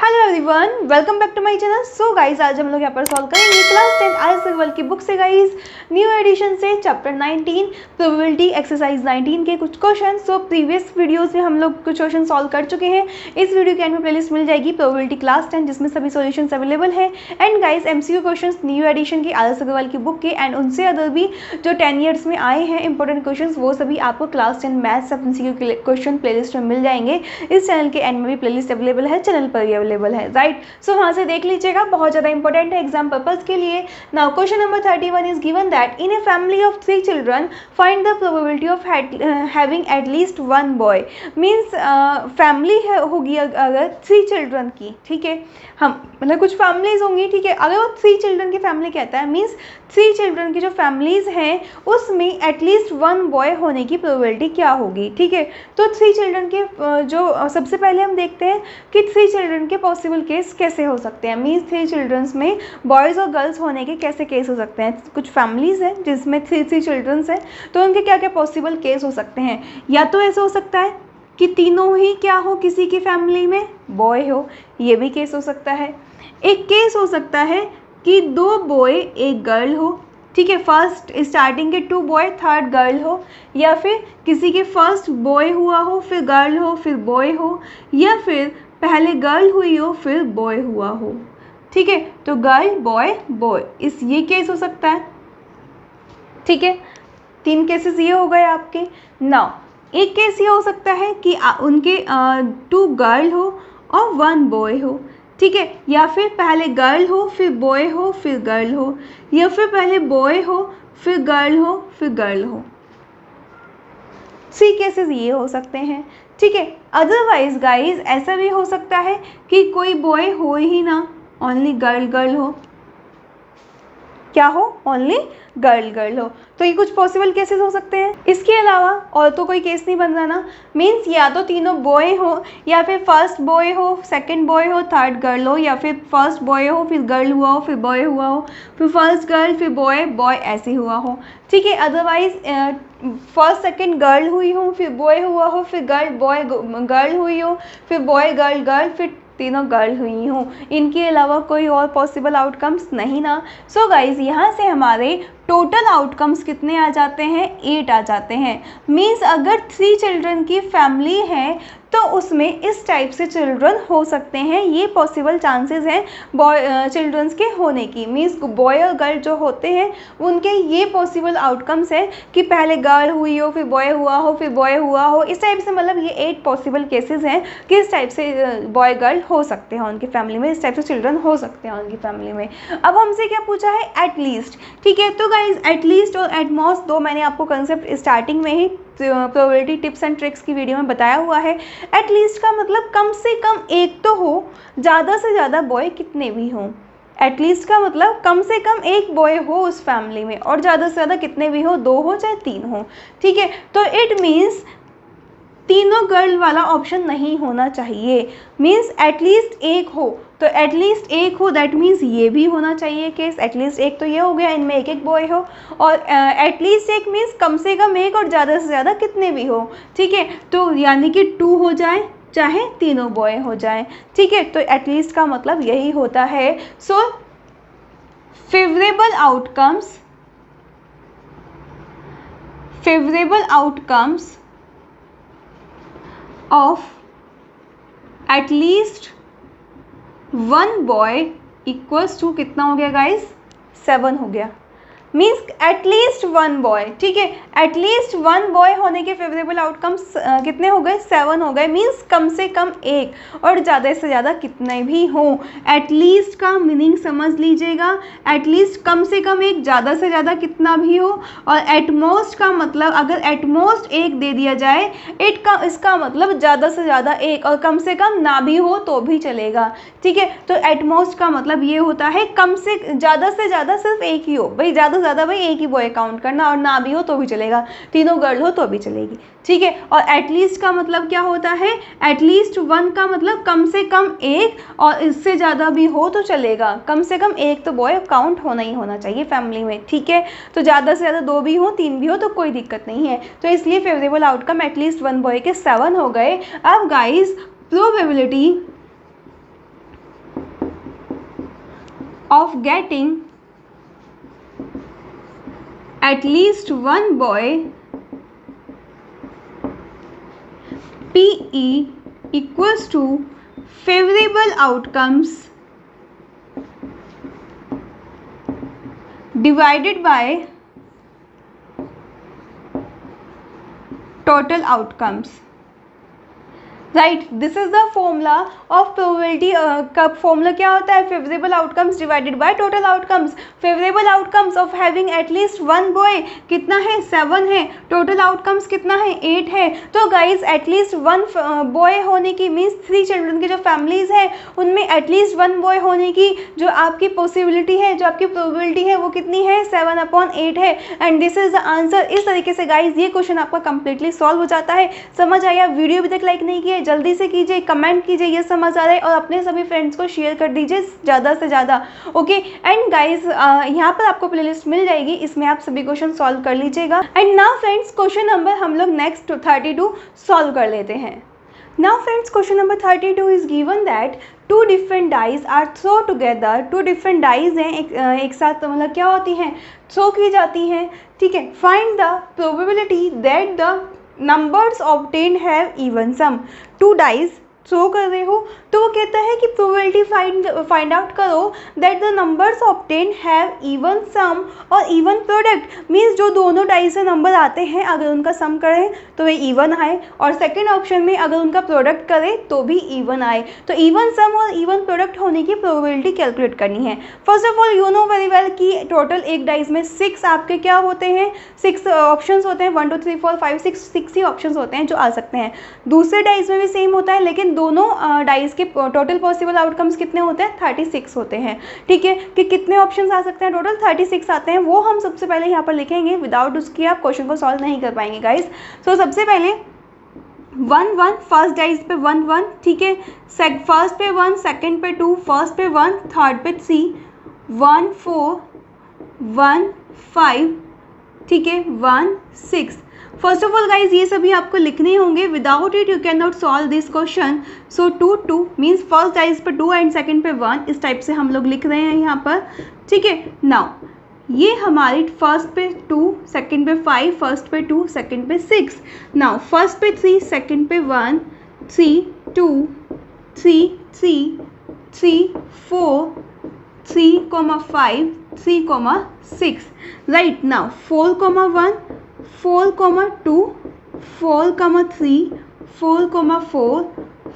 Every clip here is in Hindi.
Hello everyone, welcome back to my channel. So guys, आज हम लोग यहाँ पर सॉल्व करेंगे क्लास 10 आर्यस अग्रवाल की बुक से गाइस, न्यू एडिशन से चैप्टर 19 प्रोबेबिलिटी एक्सरसाइज 19 के कुछ क्वेश्चन। सो प्रीवियस वीडियोस में हम लोग कुछ क्वेश्चन सॉल्व कर चुके हैं। इस वीडियो के एंड में प्लेलिस्ट मिल जाएगी प्रोबेबिलिटी क्लास 10, जिसमें सभी सॉल्यूशंस अवेलेबल है। And guys, MCQ questions new edition की आर्यस अग्रवाल की बुक के एंड उनसे अदर भी जो 10 ईयर्स में आए हैं इंपॉर्टेंट क्वेश्चन, वो सभी आपको क्लास 10 मैथ्स सब एमसीक्यू क्वेश्चन प्लेलिस्ट में मिल जाएंगे। इस चैनल के एंड में भी प्लेलिस्ट अवेलेबल है, चैनल पर भी अवेलेबल है, राइट। सो वहाँ से देख लीजिएगा, बहुत ज़्यादा इंपॉर्टेंट है एग्जाम पर्पज के लिए। Now question number 31 is given that in a family of 3 children find the probability of having at least 1 boy. Means family होगी अगर 3 चिल्ड्रन की, ठीक है, हम मतलब कुछ फैमिलीज होंगी, ठीक है। अगर वो 3 चिल्ड्रन की फैमिली कहता है, मीन्स 3 चिल्ड्रन की जो फैमिलीज हैं उसमें एटलीस्ट 1 बॉय होने की प्रोबेबिलिटी क्या होगी, ठीक है। तो 3 चिल्ड्रन के जो सबसे पहले हम देखते हैं कि 3 चिल्ड्रन के पॉसिबल केस कैसे हो सकते हैं। मीन्स 3 चिल्ड्रंस में बॉयज़ और गर्ल्स होने के कैसे केस हो सकते हैं। कुछ फैमिलीज़ हैं जिसमें 3 चिल्ड्रंस हैं, तो उनके क्या क्या पॉसिबल केस हो सकते हैं। या तो ऐसा हो सकता है कि तीनों ही क्या हो, किसी की फैमिली में बॉय हो, ये भी केस हो सकता है। एक केस हो सकता है कि 2 बॉय 1 गर्ल हो, ठीक है, फर्स्ट स्टार्टिंग के 2 बॉय 3rd गर्ल हो। या फिर किसी के फर्स्ट बॉय हुआ हो, फिर गर्ल हो, फिर बॉय हो। या फिर पहले गर्ल हुई हो, फिर बॉय हुआ हो, ठीक है। तो गर्ल बॉय बॉय, ये केस हो सकता है, ठीक है। 3 केसेस ये हो गए आपके। नाउ एक केस ये हो सकता है कि उनके 2 गर्ल हो और 1 बॉय हो, ठीक है। या फिर पहले गर्ल हो, फिर बॉय हो, फिर गर्ल हो। या फिर पहले बॉय हो, फिर गर्ल हो, फिर गर्ल हो। 3 केसेस ये हो सकते हैं, ठीक है। अदरवाइज गाइज ऐसा भी हो सकता है कि कोई बॉय हो ही ना, ओनली गर्ल गर्ल हो। क्या हो? ओनली गर्ल गर्ल हो। तो ये कुछ पॉसिबल केसेस हो सकते हैं। इसके अलावा और तो कोई केस नहीं बन रहा ना। मीन्स या तो तीनों बॉय हो, या फिर फर्स्ट बॉय हो, सेकंड बॉय हो, 3rd गर्ल हो। या फिर फर्स्ट बॉय हो, फिर गर्ल हुआ हो, फिर बॉय हुआ हो, फिर फर्स्ट गर्ल, फिर बॉय बॉय, ऐसे हुआ हो, ठीक है। अदरवाइज फर्स्ट सेकंड गर्ल हुई हो, फिर बॉय हुआ हो, फिर गर्ल बॉय गर्ल हुई हो, फिर बॉय गर्ल गर्ल, फिर तीनों गर्ल हुई हूँ। इनके अलावा कोई और पॉसिबल आउटकम्स नहीं ना। सो गाइज, यहाँ से हमारे टोटल आउटकम्स कितने आ जाते हैं? 8 आ जाते हैं। मीन्स अगर 3 चिल्ड्रन की फैमिली है तो उसमें इस टाइप से चिल्ड्रन हो सकते हैं। ये पॉसिबल चांसेस हैं बॉय चिल्ड्रंस के होने की। मीन्स बॉय और गर्ल जो होते हैं उनके ये पॉसिबल आउटकम्स हैं कि पहले गर्ल हुई हो, फिर बॉय हुआ हो, फिर बॉय हुआ हो। इस टाइप से मतलब ये 8 पॉसिबल केसेस हैं कि इस टाइप से बॉय गर्ल हो सकते हैं उनकी फैमिली में, इस टाइप से चिल्ड्रन हो सकते हैं उनकी फैमिली में। अब हमसे क्या पूछा है? एटलीस्ट, ठीक है। तो गाइज एटलीस्ट और एटमोस्ट दो मैंने आपको कंसेप्ट स्टार्टिंग में ही प्रोबेबिलिटी टिप्स एंड ट्रिक्स की वीडियो में बताया हुआ है। एटलीस्ट का मतलब कम से कम एक तो हो, ज़्यादा से ज़्यादा बॉय कितने भी हों। एटलीस्ट का मतलब कम से कम एक बॉय हो उस फैमिली में, और ज़्यादा से ज़्यादा कितने भी हो, 2 हो चाहे 3 हो, ठीक है। तो इट मीन्स तीनों गर्ल वाला ऑप्शन नहीं होना चाहिए। मीन्स एटलीस्ट एक हो, तो एटलीस्ट एक हो दैट मीन्स ये भी होना चाहिए केस। एटलीस्ट एक तो ये हो गया, इनमें एक एक बॉय हो। और एटलीस्ट एक मीन्स कम से कम एक, और ज़्यादा से ज़्यादा कितने भी हो, ठीक है। तो यानी कि 2 हो जाए, चाहे तीनों बॉय हो जाए, ठीक है। तो एटलीस्ट का मतलब यही होता है। So favourable outcomes of at least 1 boy equals to कितना हो गया गाइस? 7 हो गया। मीन्स एटलीस्ट 1 बॉय, ठीक है। एटलीस्ट 1 बॉय होने के फेवरेबल आउटकम्स कितने हो गए? 7 हो गए। मीन्स कम से कम एक, और ज़्यादा से ज़्यादा कितने भी हों। एटलीस्ट का मीनिंग समझ लीजिएगा। एटलीस्ट कम से कम एक, ज़्यादा से ज़्यादा कितना भी हो। और एटमोस्ट का मतलब अगर एटमोस्ट एक दे दिया जाए, इसका मतलब ज़्यादा से ज़्यादा एक, और कम से कम ना भी हो तो भी चलेगा, ठीक है। तो एटमोस्ट का मतलब ये होता है कम से ज़्यादा सिर्फ एक ही हो। भाई ज़्यादा से ज़्यादा भाई एक ही बॉय काउंट करना, और ना भी हो तो भी चलेगा, तीनों गर्ल हो तो भी चलेगी, ठीक है। और एटलीस्ट का मतलब क्या होता है, एटलीस्ट वन का मतलब कम से कम एक, और इससे ज़्यादा भी हो तो चलेगा, कम से कम एक तो बॉय काउंट होना ही होना चाहिए फैमिली में, ठीक है। तो ज़्यादा से ज़्यादा 2 भी हो 3 भी हो तो कोई दिक्कत नहीं है। तो इसलिए favourable outcome at least one boy के 7 हो गए। अब guys probability of getting at least one boy PE equals to favorable outcomes divided by total outcomes, right. This is the formula of probability. का फॉर्मूला क्या होता है, favourable outcomes divided by total outcomes. Favourable outcomes of having at least one boy कितना है, 7 है। टोटल आउटकम्स कितना है, 8 है। तो गाइज एटलीस्ट वन बॉय होने की मीन्स 3 चिल्ड्रन की जो फैमिलीज है उनमें एटलीस्ट वन बॉय होने की जो आपकी पॉसिबिलिटी है, जो आपकी प्रोबेबिलिटी है वो कितनी है, 7/8 है। And this is the answer. इस तरीके से गाइज ये क्वेश्चन आपका कंप्लीटली सॉल्व हो जाता है। समझ आया? वीडियो अभी तक लाइक नहीं किया जल्दी से कीजिए, कमेंट कीजिए ये समझ आ रहा है, और अपने सभी फ्रेंड्स को शेयर कर दीजिए ज़्यादा से ज़्यादा, ओके। एंड गाइज यहाँ पर आपको प्लेलिस्ट मिल जाएगी, इसमें आप सभी क्वेश्चन सॉल्व कर लीजिएगा। And now friends question number हम लोग नेक्स्ट 32 सॉल्व कर लेते हैं। Now friends question number 32 is given that 2 different dies are throw together. 2 different dies हैं, एक साथ मतलब क्या होती हैं, थ्रो की जाती हैं, ठीक है। Find the probability that the numbers obtained have even sum. 2 डाइज थ्रो कर रहे हो तो वो कहता है कि प्रोबेबिलिटी फाइंड आउट करो that the numbers obtained have even sum और इवन प्रोडक्ट। मीन्स जो दोनों डाइज से नंबर आते हैं अगर उनका सम करें तो वे इवन आए, और सेकेंड ऑप्शन में अगर उनका प्रोडक्ट करें तो भी इवन आए। तो इवन सम और इवन प्रोडक्ट होने की प्रोबेबिलिटी कैलकुलेट करनी है। First of all you know very well कि टोटल एक डाइज में 6 आपके क्या होते हैं, 6 ऑप्शंस होते हैं, 1 2 3 4 5 6 ही ऑप्शंस होते हैं जो आ सकते हैं। दूसरे डाइज में भी सेम होता है, लेकिन दोनों डाइज के टोटल पॉसिबल आउटकम्स कितने होते हैं, 36 होते हैं, ठीक है। कि कितने ऑप्शंस आ सकते हैं, टोटल 36 आते हैं। वो हम सबसे पहले यहाँ पर लिखेंगे, विदाउट उसकी आप क्वेश्चन को सॉल्व नहीं कर पाएंगे गाइस। सो सबसे पहले 1 1 फर्स्ट डाइज पे 1 1, ठीक है। फर्स्ट पे 1, सेकंड पे 2, फर्स्ट पे 1, थर्ड पे 3, 1 4 1 5, ठीक है, 1 6। फर्स्ट ऑफ ऑल गाइज ये सभी आपको लिखने होंगे, without it you can not solve this question. So 2 2 means first dies पे 2 एंड सेकंड पे 1, इस टाइप से हम लोग लिख रहे हैं यहाँ पर, ठीक है। नाउ ये हमारी फर्स्ट पे 2, सेकंड पे 5, फर्स्ट पे 2, सेकंड पे 6। नाउ फर्स्ट पे 3, सेकंड पे 1 3 2 3 3 3 4 3, 5 3, 6, right. Now 4, 1 4, 2 4, 3 4, 4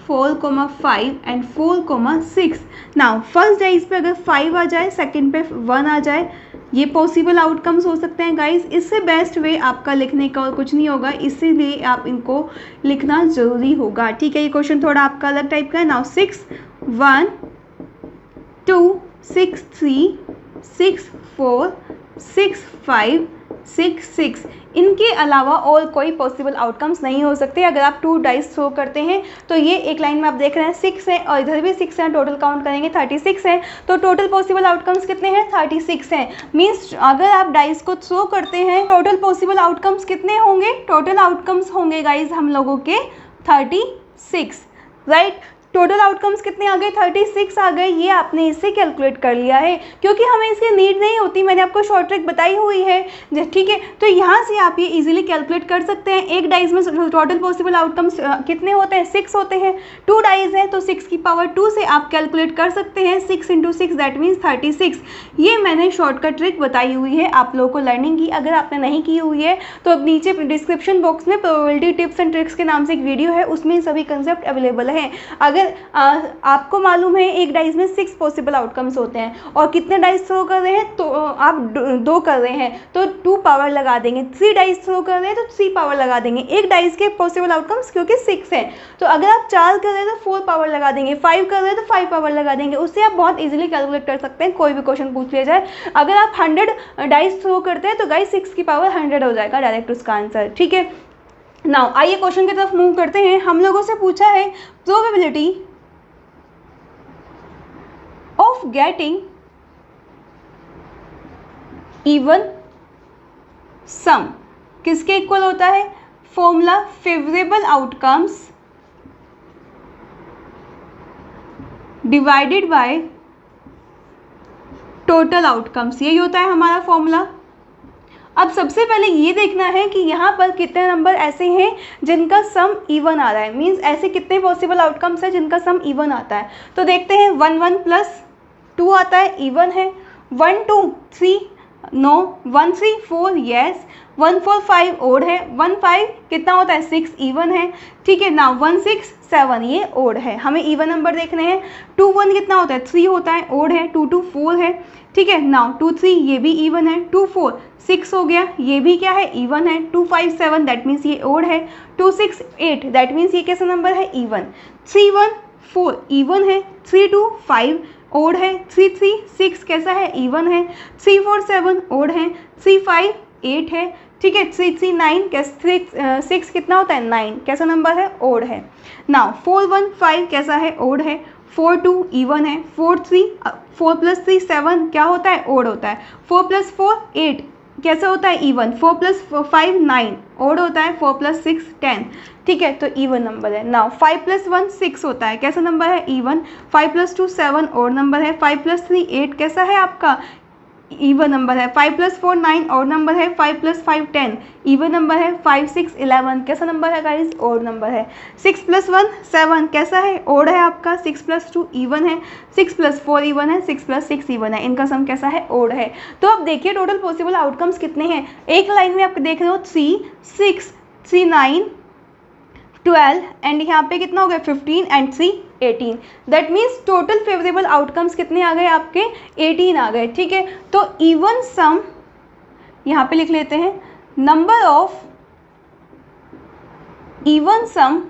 4, 5 and 4, 6। Now first dies पे अगर 5 आ जाए, सेकंड पे 1 आ जाए, ये पॉसिबल आउटकम्स हो सकते हैं गाइज। इससे बेस्ट वे आपका लिखने का और कुछ नहीं होगा, इसीलिए आप इनको लिखना ज़रूरी होगा, ठीक है। ये क्वेश्चन थोड़ा आपका अलग टाइप का है। नाउ 6 1 2 6 3 6 4 6 5 6 6, इनके अलावा और कोई पॉसिबल आउटकम्स नहीं हो सकते। अगर आप 2 डाइस थ्रो करते हैं तो ये एक लाइन में आप देख रहे हैं 6 है और इधर भी 6 हैं, टोटल काउंट करेंगे 36 है। तो टोटल पॉसिबल आउटकम्स कितने हैं, 36 हैं। मीन्स अगर आप डाइस को थ्रो करते हैं टोटल पॉसिबल आउटकम्स कितने होंगे, टोटल आउटकम्स होंगे गाइज हम लोगों के 36, राइट। टोटल आउटकम्स कितने आ गए, 36 आ गए। ये आपने इससे कैलकुलेट कर लिया है, क्योंकि हमें इसकी नीड नहीं होती, मैंने आपको शॉर्ट ट्रिक बताई हुई है, ठीक है। तो यहाँ से आप ये इजीली कैलकुलेट कर सकते हैं। एक डाइज में टोटल पॉसिबल आउटकम्स कितने होते हैं, 6 होते हैं। 2 डाइज हैं तो 6 की पावर 2 से आप कैलकुलेट कर सकते हैं। 6 × 6 दैट मीन्स 36। ये मैंने शॉर्टकट ट्रिक बताई हुई है आप लोगों को लर्निंग की। अगर आपने नहीं की हुई है तो अब नीचे डिस्क्रिप्शन बॉक्स में प्रोबेबिलिटी टिप्स एंड ट्रिक्स के नाम से एक वीडियो है, उसमें सभी कंसेप्ट अवेलेबल है। अगर अगर आपको मालूम है एक डाइस में 6 पॉसिबल आउटकम्स होते हैं और कितने डाइस थ्रो कर रहे हैं, तो आप 2 कर रहे हैं तो 2 पावर लगा देंगे, 3 डाइस थ्रो कर रहे हैं तो 3 पावर लगा देंगे। एक डाइस के पॉसिबल आउटकम्स क्योंकि 6 हैं, तो अगर आप 4 कर रहे हैं तो 4 पावर लगा देंगे, 5 कर रहे हैं तो 5 पावर लगा देंगे। उससे आप बहुत इजीली कैलकुलेट कर सकते हैं, कोई भी क्वेश्चन पूछ लिया जाए। अगर आप 100 डाइस थ्रो करते हैं तो गाइस 6 की पावर 100 हो जाएगा डायरेक्ट उसका आंसर, ठीक है। नाउ आइए क्वेश्चन की तरफ मूव करते हैं। हम लोगों से पूछा है probability of getting even sum किसके इक्वल होता है? Formula favourable outcomes divided by total outcomes, यही होता है हमारा फॉर्मूला। अब सबसे पहले ये देखना है कि यहाँ पर कितने नंबर ऐसे हैं जिनका सम इवन आ रहा है, मींस ऐसे कितने पॉसिबल आउटकम्स हैं जिनका सम इवन आता है। तो देखते हैं 1 1 प्लस 2 आता है, इवन है। 1 2 3 नो, 1 3 4 येस, 1 4 5 ओड है, 1 5 कितना होता है 6 इवन है, ठीक है ना। 1 6 7 ये ओड है, हमें इवन नंबर देखने हैं। 2 1 कितना होता है 3 होता है, ओड है। 2 2 4 है, ठीक है ना। 2 3 ये भी इवन है। 2 4 6 हो गया, ये भी क्या है इवन है। 2 5 7 दैट मीन्स ये ओड है। 2 6 8 दैट मीन्स ये कैसा नंबर है इवन। 3 1 4 इवन है। 3 2 5 ओड है। 3 3 6 कैसा है इवन है। 3 4 7 ओड है। 3 5 8 है, ठीक है। 3 3 9 6 कितना होता है 9 कैसा नंबर है ओड है। नाउ 4 1 5 कैसा है ओड है। 4 2 इवन है। 4 3 4 प्लस 3 7 क्या होता है ओड होता है। 4 प्लस 4 8 कैसा होता है इवन। 4 प्लस 5 9 ओड होता है। 4 प्लस 6 10, ठीक है, तो इवन नंबर है। नाउ 5 प्लस 1 6 होता है, कैसा नंबर है इवन। 5 प्लस 2 7 ओड नंबर है। 5 प्लस 3 8 कैसा है आपका इवन नंबर है। 5 प्लस 4 9 ओड नंबर है। 5 प्लस 5 10 इवन नंबर है। 5 6 11 कैसा नंबर है गाइस ओड नंबर है। 6 प्लस 1 7 कैसा है ओड है आपका। 6 प्लस 2 इवन है। 6 प्लस 4 इवन है। 6 प्लस 6 इवन है, इनका सम कैसा है ओड है। तो अब देखिए टोटल पॉसिबल आउटकम्स कितने हैं। एक लाइन में आप देख रहे हो 3 6 3 9 12 एंड यहाँ पे कितना हो गया 15 and 3 18, that means total favourable outcomes कितने आ गए आपके 18 आ गए, ठीक है। तो इवन सम यहाँ पे लिख लेते हैं, number of even sum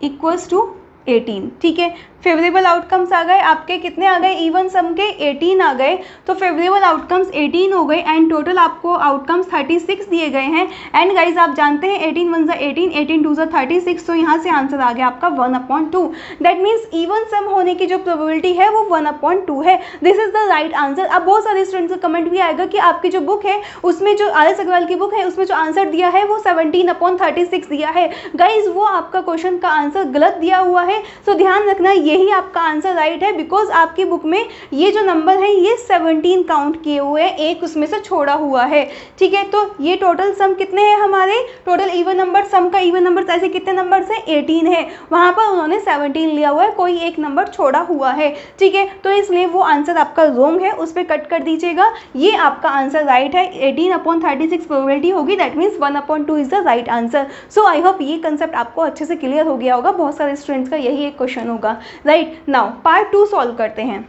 equals to 18, ठीक है। फेवरेबल आउटकम्स आ गए आपके, कितने आ गए इवन सम के 18 आ गए। तो फेवरेबल आउटकम्स 18 हो गए एंड टोटल आपको आउटकम्स 36 दिए गए हैं। एंड गाइज आप जानते हैं 18 1 18 18 2 36, तो यहाँ से आंसर आ गया आपका 1/2। दैट मीन्स इवन सम होने की जो प्रोबेबिलिटी है वो 1/2 है। This is the right answer. अब बहुत सारे स्टूडेंट्स का कमेंट भी आएगा कि आपकी जो बुक है उसमें जो RS अग्रवाल की बुक है उसमें जो आंसर दिया है वो 17/36 दिया है। गाइज वो आपका क्वेश्चन का आंसर गलत दिया हुआ है, सो ध्यान रखना यही आपका आंसर राइट है, बिकॉज आपकी बुक में ये जो नंबर है ये 17 काउंट किए हुए हैं, एक उसमें से छोड़ा हुआ है, ठीक है। तो ये टोटल सम कितने हैं हमारे, टोटल इवन नंबर, सम का इवन नंबर ऐसे कितने नंबर से 18 है, वहां पर उन्होंने 17 लिया हुआ है, कोई एक नंबर छोड़ा हुआ है, ठीक है। तो इसलिए वो आंसर आपका रॉन्ग है, उस पर कट कर दीजिएगा। ये आपका आंसर राइट है, 18/36 प्रोबेबिलिटी होगी, that means 1/2 is the right answer. So I hope ये कंसेप्ट आपको अच्छे से क्लियर हो गया होगा, बहुत सारे स्टूडेंट्स का यही एक क्वेश्चन होगा, राइट। नाउ पार्ट 2 सॉल्व करते हैं।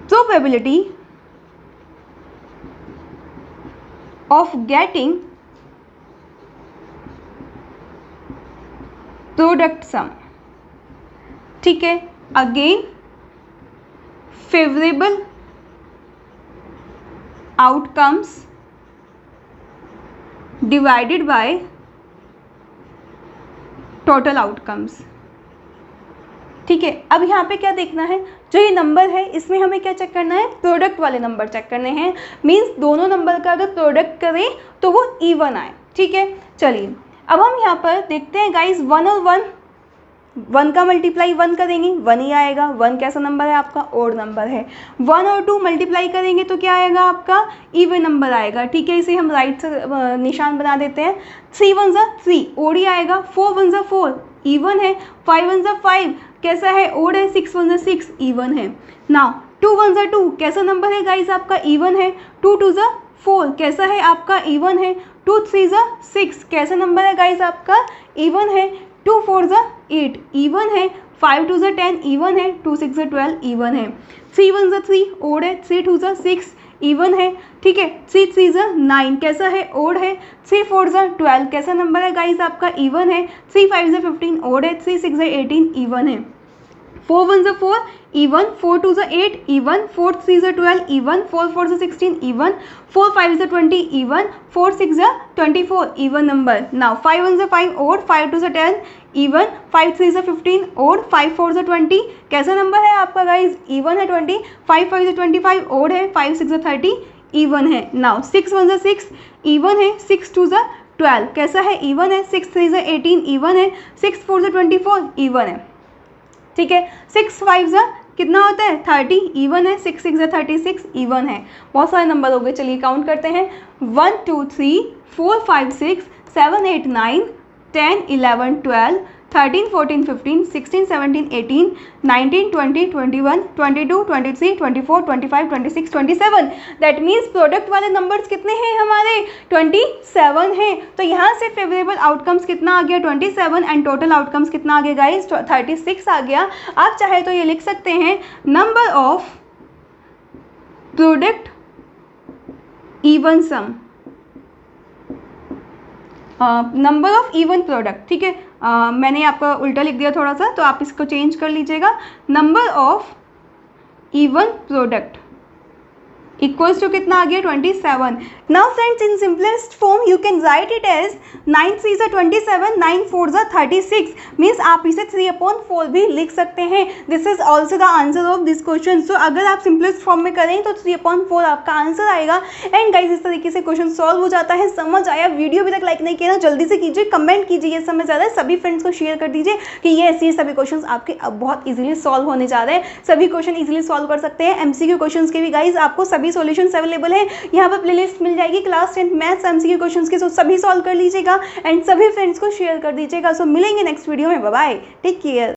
प्रोबेबिलिटी ऑफ गेटिंग प्रोडक्ट सम, ठीक है। Again favourable outcomes divided by total outcomes, ठीक है। अब यहाँ पे क्या देखना है, जो ये नंबर है इसमें हमें क्या चेक करना है, प्रोडक्ट वाले नंबर चेक करने हैं, मीन्स दोनों नंबर का अगर प्रोडक्ट करें तो वो इवन आए, ठीक है। चलिए अब हम यहाँ पर देखते हैं गाइस, 1 और 1 का मल्टीप्लाई 1 करेंगे 1 ही आएगा। 1 कैसा नंबर है आपका, ओड नंबर है। 1 और 2 मल्टीप्लाई करेंगे तो क्या आएगा आपका, इवन नंबर आएगा, ठीक है। इसे हम राइट से निशान बना देते हैं। 3 1 3 ओड ही आएगा। 4 1 4 इवन है। 5 1 5 कैसा है, ओड है। 6 1 6 इवन है। नाउ 2 1 2 कैसा नंबर है गाइस आपका, इवन है। 2 2 4 कैसा है आपका, इवन है। 2 3 6 कैसा नंबर है गाइस आपका, इवन है। 2 4 ज़ा 8 इवन है, 5 2 ज़ा 10 इवन है, 2 6 ज़ा 12 इवन है, 3 1 ज़ा 3 ओड है, 3 2 ज़ा 6 इवन है, ठीक है, 3 3 ज़ा 9 कैसा है, ओड है, 3 4 ज़ा 12 कैसा नंबर है गाइस आपका, इवन है, 3 5 ज़ा 15 ओड है, 3 6 ज़ा 18 इवन है, 4 1 ज़ा 4 इवन, 4 2 ज़ा 8 इवन, 4 3 ज़ा 12 इवन, 4 4 ज़ा 16 इवन, 4 5 ज़ा 20 इवन, 4 6 ज़ा 24 इवन नंबर। नाउ 5 1 ज़ा 5 ओड, 5 2 ज़ा 10 इवन, 5 3 ज़ा 15 ओड, 5 4 ज़ा 20 कैसा नंबर है आपका गाइज, इवन है 20, 5 5 ज़ा 25 ओड है, 5 6 ज़ा 30 इवन है। नाउ 6 1 ज़ा 6 इवन है, 6 2 ज़ा 12 कैसा है, इवन है, 6 3 ज़ा 18 इवन है, 6 4 ज़ा 24 इवन है, ठीक है, 6 5 ज़ा कितना होता है 30 इवन है, 6 6 ज़ा 36 इवन है। बहुत सारे नंबर हो गए, चलिए काउंट करते हैं, 1 2 3 4 5 6 7 8 9 10 11 12 13 14 15 16 17 18 19 20 21 22 23 24 25 26 27 दैट मीन्स प्रोडक्ट वाले नंबर्स कितने हैं हमारे 27 हैं। तो यहाँ से फेवरेबल आउटकम्स कितना आ गया 27 एंड टोटल आउटकम्स कितना आ गया गाइस 36 आ गया। आप चाहे तो ये लिख सकते हैं number of product even sum, number of even product, ठीक है, मैंने आपका उल्टा लिख दिया थोड़ा सा, तो आप इसको चेंज कर लीजिएगा, number of even product equals to कितना आ गया 27। Now friends in simplest form you can write it as 9 3 ज़ा 27 9 4 ज़ा 36 मीन्स आप इसे 3/4 भी लिख सकते हैं। This is also the answer of this question. So अगर आप सिंपलेस्ट फॉर्म में करें तो 3/4 आपका आंसर आएगा। एंड गाइज इस तरीके से क्वेश्चन सॉल्व हो जाता है। समझ आया? वीडियो अभी तक लाइक नहीं किया ना, जल्दी से कीजिए, कमेंट कीजिए, ये समझ आ रहा है, सभी फ्रेंड्स को शेयर कर दीजिए कि ये ऐसे सभी क्वेश्चन आपके अब बहुत ईजिली सॉल्व होने जा रहे हैं। सभी क्वेश्चन ईजिली सॉल्व कर सकते हैं। MCQ क्वेश्चन के भी गाइज आपको सभी सॉल्यूशंस अवेलेबल है, यहाँ पर प्लेलिस्ट मिल जाएगी क्लास 10 मैथ्स MCQ क्वेश्चंस के, सो सभी सॉल्व कर लीजिएगा एंड सभी फ्रेंड्स को शेयर कर दीजिएगा। सो मिलेंगे नेक्स्ट वीडियो में, बाय बाय, टेक केयर।